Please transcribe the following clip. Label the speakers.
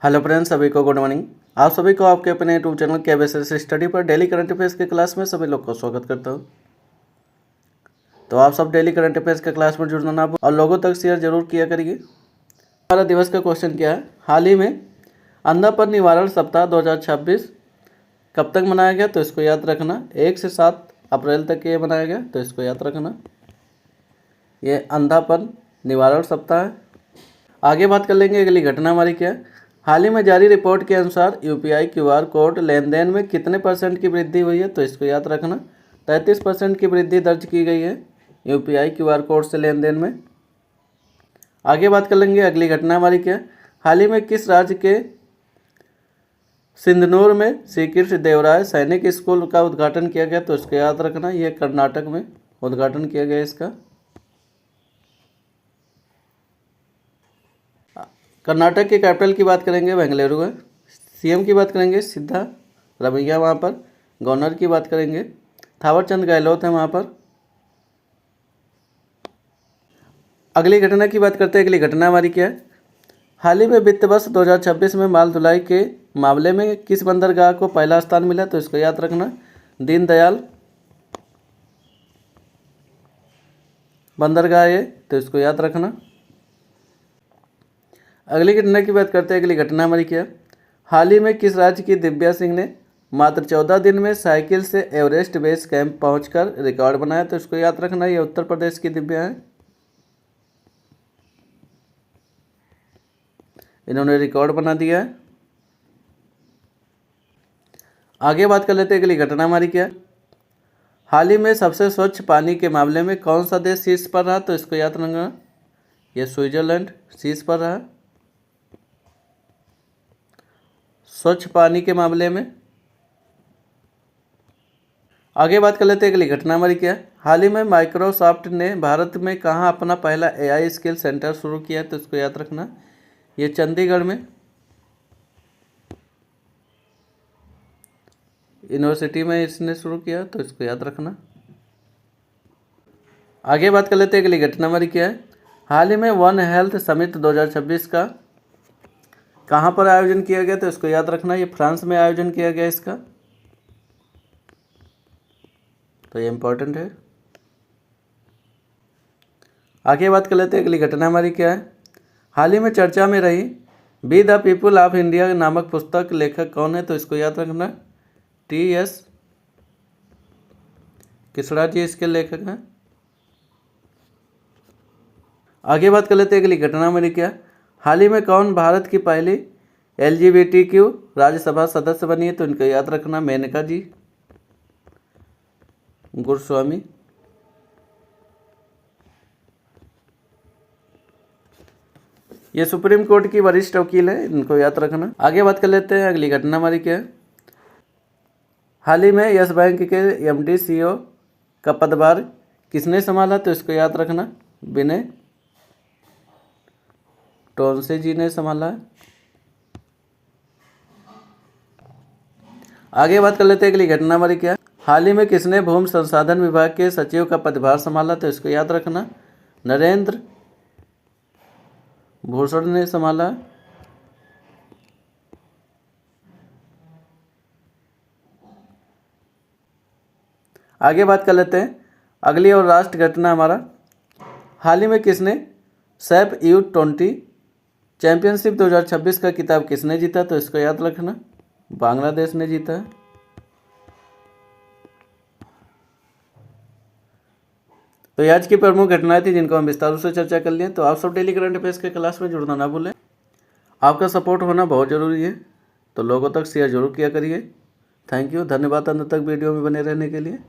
Speaker 1: Hello friends, सभी को good morning. आप सभी को आपके अपने यूट्यूब चैनल KBSS स्टडी पर डेली करंट अफेयर्स के क्लास में सभी लोग को स्वागत करता हूं। तो आप सब डेली करंट अफेयर्स के क्लास में जुड़ना ना और लोगों तक शेयर जरूर किया करिए। हमारा दिवस का क्वेश्चन क्या है? हाल ही में अंधापन निवारण सप्ताह 2026 कब तक मनाया गया? तो इसको याद रखना। 1 से 7 अप्रैल तक ये मनाया गया, तो इसको याद रखना। ये अंधापन निवारण सप्ताह है। आगे बात कर लेंगे अगली घटना हमारी क्या है। हाल ही में जारी रिपोर्ट के अनुसार UPI QR कोड लेन देन में कितने % की वृद्धि हुई है? तो इसको याद रखना। 33% की वृद्धि दर्ज की गई है UPI QR कोड से लेन देन में। आगे बात कर लेंगे अगली घटना हमारी क्या है। हाल ही में किस राज्य के सिंधनूर में श्री कृष्ण देवराय सैनिक स्कूल का उद्घाटन किया गया? तो इसको याद रखना। यह कर्नाटक में उद्घाटन किया गया इसका। कर्नाटक के कैपिटल की बात करेंगे बेंगलुरु है। CM की बात करेंगे सिद्धारमैया वहाँ पर। गवर्नर की बात करेंगे थावरचंद गहलोत है वहाँ पर। अगली घटना की बात करते हैं। अगली घटना हमारी क्या है? हाल ही में वित्त वर्ष 2026 में माल ढुलाई के मामले में किस बंदरगाह को पहला स्थान मिला? तो इसको याद रखना। दीनदयाल बंदरगाह है, तो इसको याद रखना। अगली घटना की बात करते हैं। अगली घटना हमारी क्या है? हाल ही में किस राज्य की दिव्या सिंह ने मात्र 14 दिन में साइकिल से एवरेस्ट बेस कैंप पहुंचकर रिकॉर्ड बनाया? तो इसको याद रखना। ये उत्तर प्रदेश की दिव्या है, इन्होंने रिकॉर्ड बना दिया है। आगे बात कर लेते हैं अगली घटना हमारी क्या है? हाल ही में सबसे स्वच्छ पानी के मामले में कौन सा देश शीर्ष पर रहा? तो इसको याद रखना। यह स्विट्जरलैंड शीर्ष पर रहा स्वच्छ पानी के मामले में। आगे बात कर लेते हैं अगली घटना हमारी क्या है? हाल ही में माइक्रोसॉफ्ट ने भारत में कहाँ अपना पहला AI स्किल सेंटर शुरू किया है? तो इसको याद रखना। ये चंडीगढ़ में यूनिवर्सिटी में इसने शुरू किया, तो इसको याद रखना। आगे बात कर लेते हैं अगली घटना हमारी क्या है? हाल ही में वन हेल्थ समिट 2026 का कहाँ पर आयोजन किया गया? तो इसको याद रखना। ये फ्रांस में आयोजन किया गया इसका, तो ये इम्पोर्टेंट है। आगे बात कर लेते हैं अगली घटना हमारी क्या है? हाल ही में चर्चा में रही we the people of India नामक पुस्तक लेखक कौन है? तो इसको याद रखना। TS किसरा जी इसके लेखक हैं। आगे बात कर लेते हैं अगली घटना हमारी क्या है? हाल ही में कौन भारत की पहली LGBTQ राज्यसभा सदस्य बनी है? तो इनको याद रखना। मेनका जी गुरुस्वामी। ये सुप्रीम कोर्ट की वरिष्ठ वकील है, इनको याद रखना। आगे बात कर लेते हैं अगली घटना हमारी क्या है? हाल ही में यस बैंक के MD CEO का पदभार किसने संभाला? तो इसको याद रखना। विनय टोनसे जी ने संभाला है। आगे बात कर लेते हैं अगली घटना हमारी क्या है? हाल ही में किसने भूमि संसाधन विभाग के सचिव का पदभार संभाला? तो इसको याद रखना। नरेंद्र भूषण ने संभाला। आगे बात कर लेते हैं अगली और राष्ट्र घटना हमारा। हाल ही में किसने सैफ U20 चैंपियनशिप 2026 का खिताब किसने जीता? तो इसको याद रखना। बांग्लादेश ने जीता है। तो आज की प्रमुख घटनाएं थी जिनको हम विस्तार से चर्चा कर लिए। तो आप सब डेली करंट अफेयर्स के क्लास में जुड़ना ना भूलें। आपका सपोर्ट होना बहुत ज़रूरी है, तो लोगों तक शेयर जरूर किया करिए। थैंक यू, धन्यवाद अंत तक वीडियो में बने रहने के लिए।